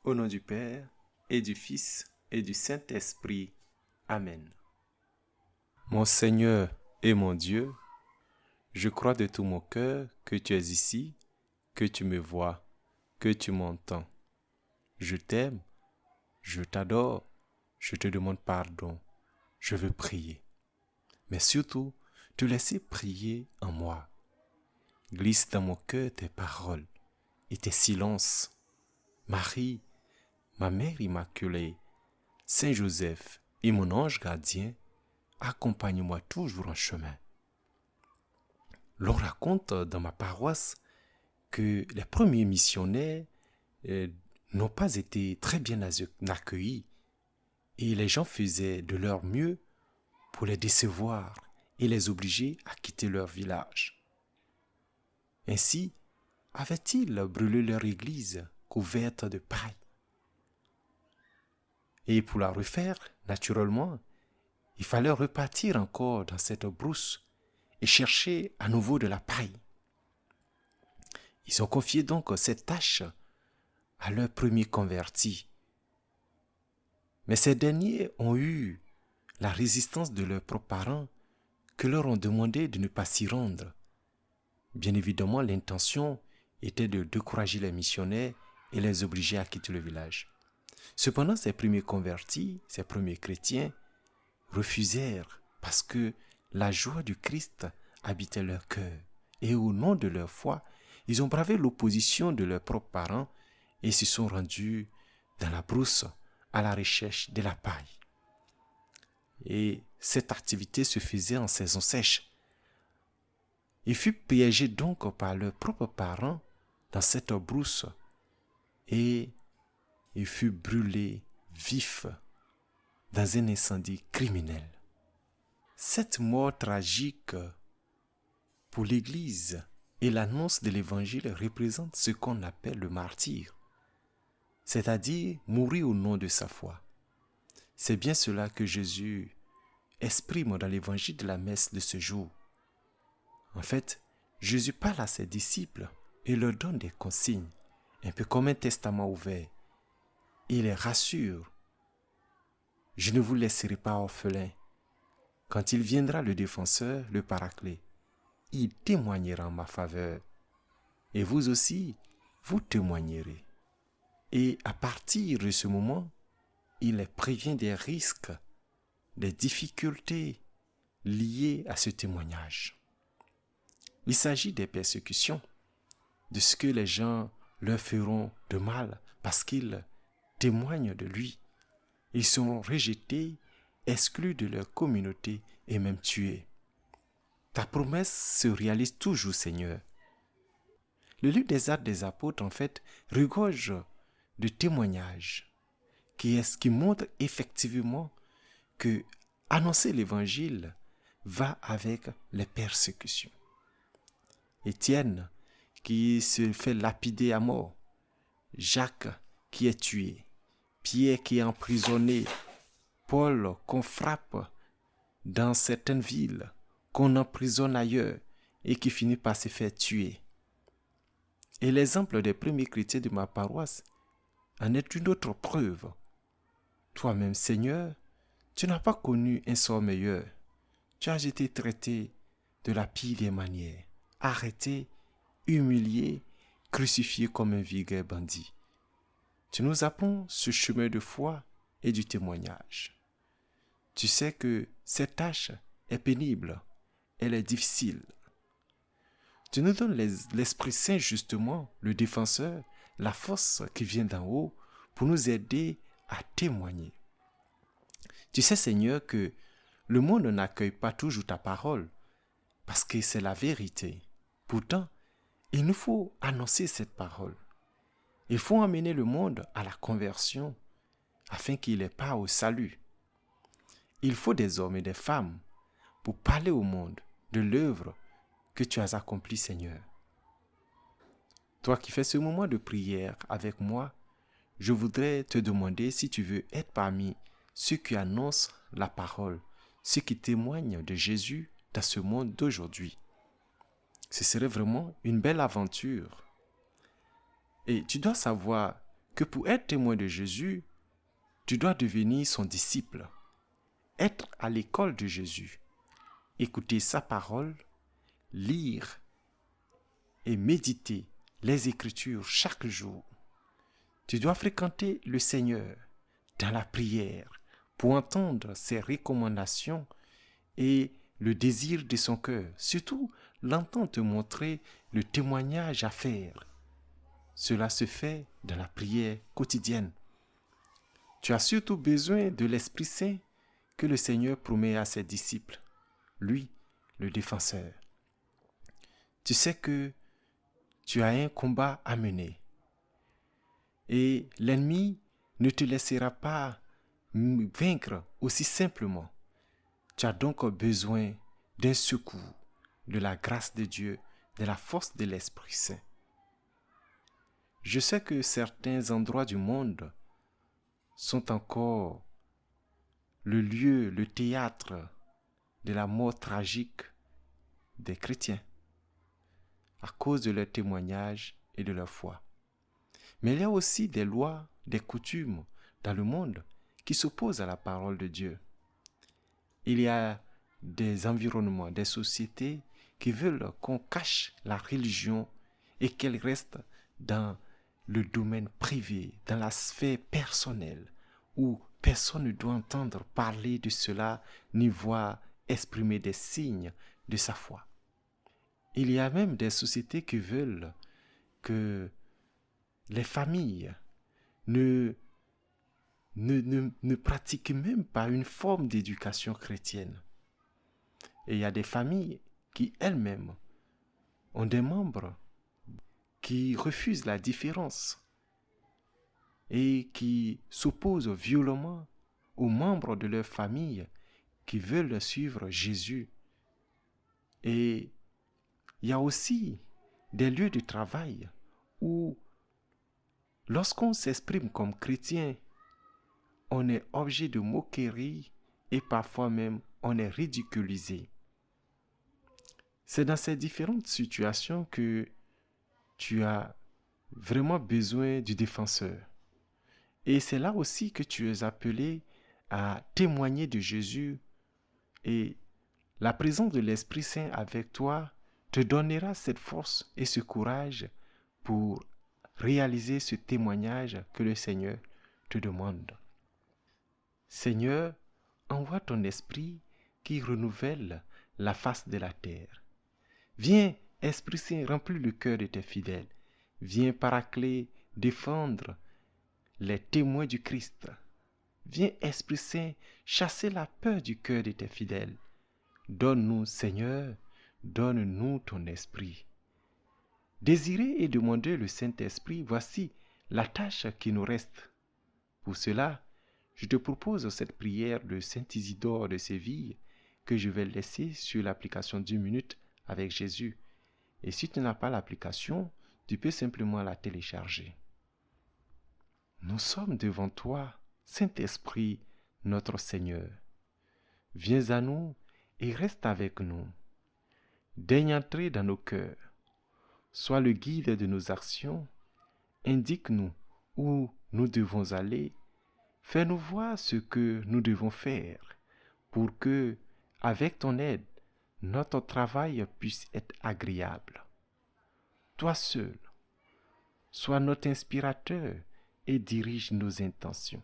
Au nom du Père, et du Fils, et du Saint-Esprit. Amen. Mon Seigneur et mon Dieu, je crois de tout mon cœur que tu es ici, que tu me vois, que tu m'entends. Je t'aime, je t'adore, je te demande pardon, je veux prier. Mais surtout, te laisser prier en moi. Glisse dans mon cœur tes paroles et tes silences. Marie, ma mère immaculée, Saint Joseph et mon ange gardien, accompagne-moi toujours en chemin. L'on raconte dans ma paroisse que les premiers missionnaires n'ont pas été très bien accueillis et les gens faisaient de leur mieux pour les décevoir et les obliger à quitter leur village. Ainsi, avaient-ils brûlé leur église couverte de paille. Et pour la refaire, naturellement, il fallait repartir encore dans cette brousse et chercher à nouveau de la paille. Ils ont confié donc cette tâche à leurs premiers convertis. Mais ces derniers ont eu la résistance de leurs propres parents que leur ont demandé de ne pas s'y rendre. Bien évidemment, l'intention était de décourager les missionnaires et les obliger à quitter le village. Cependant, ces premiers convertis, ces premiers chrétiens, refusèrent parce que la joie du Christ habitait leur cœur. Et au nom de leur foi, ils ont bravé l'opposition de leurs propres parents et se sont rendus dans la brousse à la recherche de la paille. Et cette activité se faisait en saison sèche. Ils furent piégés donc par leurs propres parents dans cette brousse et ils furent brûlés vifs dans un incendie criminel. Cette mort tragique pour l'Église et l'annonce de l'Évangile représente ce qu'on appelle le martyre, c'est-à-dire mourir au nom de sa foi. C'est bien cela que Jésus exprime dans l'Évangile de la messe de ce jour. En fait, Jésus parle à ses disciples et leur donne des consignes, un peu comme un testament ouvert. Il les rassure. Je ne vous laisserai pas orphelins. Quand il viendra le défenseur, le Paraclet, il témoignera en ma faveur. Et vous aussi, vous témoignerez. Et à partir de ce moment, il les prévient des risques, des difficultés liées à ce témoignage. Il s'agit des persécutions, de ce que les gens leur feront de mal parce qu'ils témoignent de lui. Ils seront rejetés, exclus de leur communauté et même tués. Ta promesse se réalise toujours, Seigneur. Le livre des Actes des Apôtres, en fait, regorge de témoignages qui montrent effectivement que annoncer l'Évangile va avec les persécutions. Étienne, qui se fait lapider à mort, Jacques, qui est tué, Pierre, qui est emprisonné, Paul, qu'on frappe dans certaines villes, qu'on emprisonne ailleurs et qui finit par se faire tuer. Et l'exemple des premiers chrétiens de ma paroisse en est une autre preuve. Toi-même, Seigneur, tu n'as pas connu un sort meilleur. Tu as été traité de la pire des manières, arrêté, humilié, crucifié comme un vulgaire bandit. Tu nous apprends ce chemin de foi et du témoignage. Tu sais que cette tâche est pénible, elle est difficile. Tu nous donnes l'Esprit Saint justement, le défenseur, la force qui vient d'en haut pour nous aider à témoigner. Tu sais, Seigneur, que le monde n'accueille pas toujours ta parole parce que c'est la vérité. Pourtant, il nous faut annoncer cette parole. Il faut emmener le monde à la conversion afin qu'il ait part au salut. Il faut des hommes et des femmes pour parler au monde de l'œuvre que tu as accomplie, Seigneur. Toi qui fais ce moment de prière avec moi, je voudrais te demander si tu veux être parmi ceux qui annoncent la parole, ceux qui témoignent de Jésus dans ce monde d'aujourd'hui. Ce serait vraiment une belle aventure. Et tu dois savoir que pour être témoin de Jésus, tu dois devenir son disciple, être à l'école de Jésus, écouter sa parole, lire et méditer les Écritures chaque jour. Tu dois fréquenter le Seigneur dans la prière pour entendre ses recommandations et le désir de son cœur. Surtout, l'entendre te montrer le témoignage à faire. Cela se fait dans la prière quotidienne. Tu as surtout besoin de l'Esprit Saint que le Seigneur promet à ses disciples, lui, le défenseur. Tu sais que tu as un combat à mener et l'ennemi ne te laissera pas vaincre aussi simplement. Tu as donc besoin d'un secours, de la grâce de Dieu, de la force de l'Esprit Saint. Je sais que certains endroits du monde sont encore le lieu, le théâtre de la mort tragique des chrétiens à cause de leur témoignage et de leur foi. Mais il y a aussi des lois, des coutumes dans le monde qui s'opposent à la parole de Dieu. Il y a des environnements, des sociétés qui veulent qu'on cache la religion et qu'elle reste dans le domaine privé, dans la sphère personnelle, où personne ne doit entendre parler de cela ni voir exprimer des signes de sa foi. Il y a même des sociétés qui veulent que les familles ne pratiquent même pas une forme d'éducation chrétienne. Et il y a des familles qui elles-mêmes ont des membres qui refusent la différence et qui s'opposent violemment aux membres de leur famille qui veulent suivre Jésus. Et il y a aussi des lieux de travail où, lorsqu'on s'exprime comme chrétien, on est objet de moquerie et parfois même on est ridiculisé. C'est dans ces différentes situations que tu as vraiment besoin du défenseur. Et c'est là aussi que tu es appelé à témoigner de Jésus et la présence de l'Esprit Saint avec toi te donnera cette force et ce courage pour réaliser ce témoignage que le Seigneur te demande. Seigneur, envoie ton esprit qui renouvelle la face de la terre. Viens, Esprit Saint, remplis le cœur de tes fidèles. Viens, Paraclet, défendre les témoins du Christ. Viens, Esprit Saint, chasser la peur du cœur de tes fidèles. Donne-nous, Seigneur, donne-nous ton esprit. Désirer et demander le Saint-Esprit, voici la tâche qui nous reste. Pour cela, je te propose cette prière de Saint Isidore de Séville que je vais laisser sur l'application 10 minutes avec Jésus. Et si tu n'as pas l'application, tu peux simplement la télécharger. Nous sommes devant toi, Saint-Esprit, notre Seigneur. Viens à nous et reste avec nous. Daigne entrer dans nos cœurs. Sois le guide de nos actions. Indique-nous où nous devons aller. Fais-nous voir ce que nous devons faire pour que, avec ton aide, notre travail puisse être agréable. Toi seul, sois notre inspirateur et dirige nos intentions.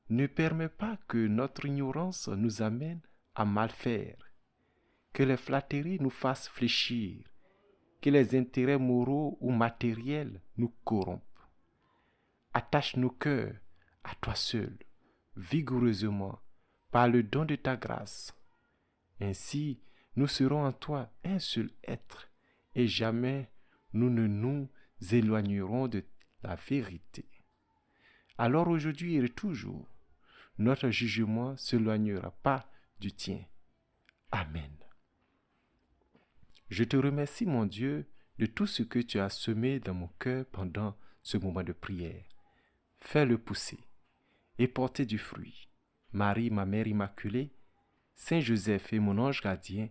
Ne permets pas que notre ignorance nous amène à mal faire, que les flatteries nous fassent fléchir, que les intérêts moraux ou matériels nous corrompent. Attache nos cœurs à toi seul, vigoureusement, par le don de ta grâce. Ainsi, nous serons en toi un seul être, et jamais nous ne nous éloignerons de la vérité. Alors aujourd'hui et toujours, notre jugement ne s'éloignera pas du tien. Amen. Je te remercie, mon Dieu, de tout ce que tu as semé dans mon cœur pendant ce moment de prière. Fais-le pousser et porter du fruit. Marie, ma Mère Immaculée, Saint Joseph et mon ange gardien,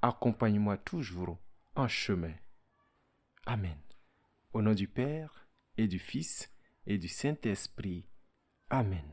accompagne-moi toujours en chemin. Amen. Au nom du Père et du Fils et du Saint-Esprit. Amen.